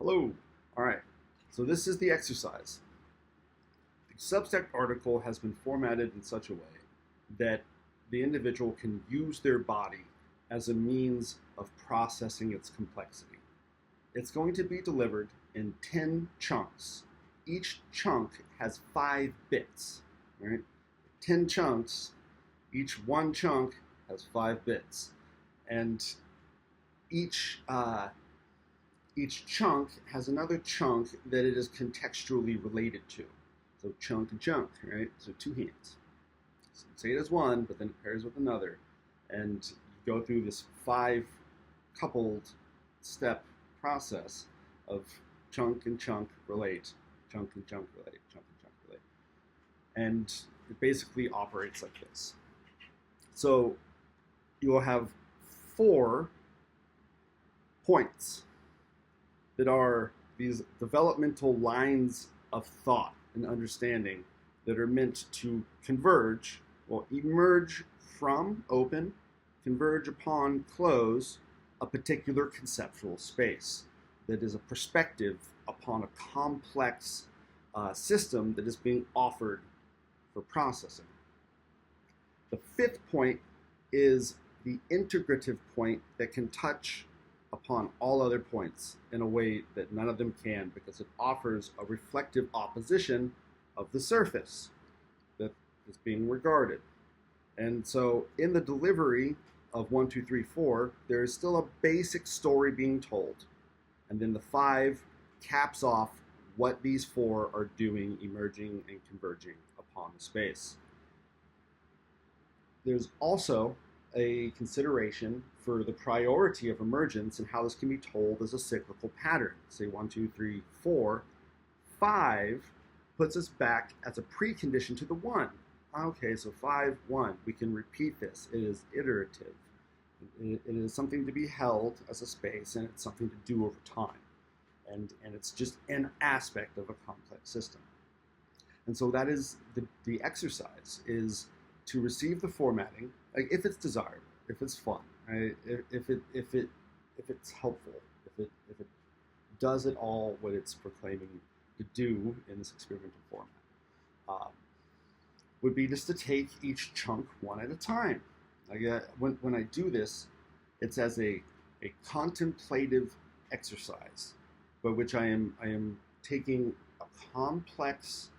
Hello. All right. So this is the exercise. The Substack article has been formatted in such a way that the individual can use their body as a means of processing its complexity. It's going to be delivered in 10 chunks. Each chunk has 5 bits, right? 10 chunks, each one chunk has 5 bits. And each chunk has another chunk that it is contextually related to. So chunk and chunk, right? So 2 hands. So say it as one, but then it pairs with another. And you go through this 5 coupled step process of chunk and chunk relate, chunk and chunk relate, chunk and chunk relate. And it basically operates like this. So you will have 4 points that are these developmental lines of thought and understanding that are meant to converge, well, emerge from open, converge upon close, a particular conceptual space that is a perspective upon a complex system that is being offered for processing. The 5th point is the integrative point that can touch upon all other points in a way that none of them can, because it offers a reflective opposition of the surface that is being regarded. And so in the delivery of 1, 2, 3, 4, there is still a basic story being told. And then the 5 caps off what these 4 are doing, emerging and converging upon the space. There's also a consideration for the priority of emergence and how this can be told as a cyclical pattern. Say 1, 2, 3, 4. 5 puts us back as a precondition to the 1. Okay, so 5, 1. We can repeat this. It is iterative. It is something to be held as a space, and it's something to do over time. And it's just an aspect of a complex system. And so that is the exercise, is to receive the formatting, like if it's desirable, if it's fun, right? if it's helpful, if it does it all what it's proclaiming to do in this experimental format, would be just to take each chunk one at a time. Like when I do this, it's as a contemplative exercise, by which I am taking a complex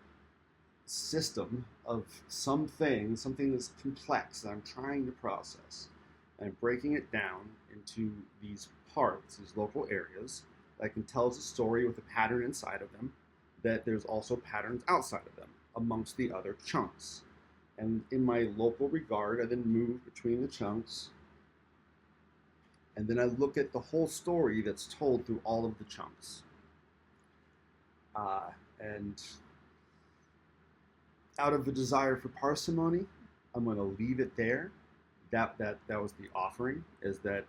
system of something that's complex that I'm trying to process, and I'm breaking it down into these parts, these local areas that can tell us a story with a pattern inside of them, that there's also patterns outside of them amongst the other chunks. And in my local regard, I then move between the chunks, and then I look at the whole story that's told through all of the chunks. And out of the desire for parsimony, I'm going to leave it there. That was the offering, is that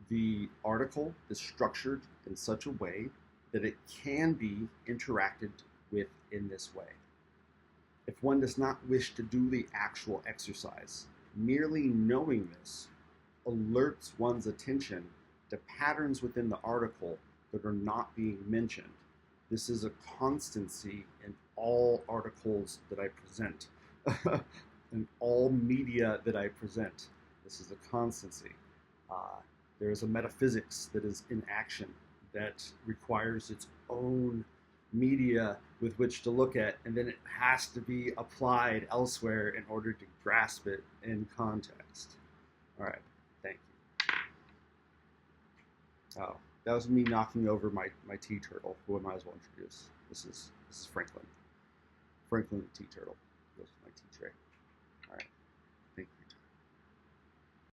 the article is structured in such a way that it can be interacted with in this way. If one does not wish to do the actual exercise, merely knowing this alerts one's attention to patterns within the article that are not being mentioned. This is a constancy in all articles that I present, in all media that I present. This is a constancy. There is a metaphysics that is in action that requires its own media with which to look at, and then it has to be applied elsewhere in order to grasp it in context. All right, thank you. Oh, that was me knocking over my tea turtle, who I might as well introduce. This is Franklin. Franklin the tea turtle. This is my tea tray.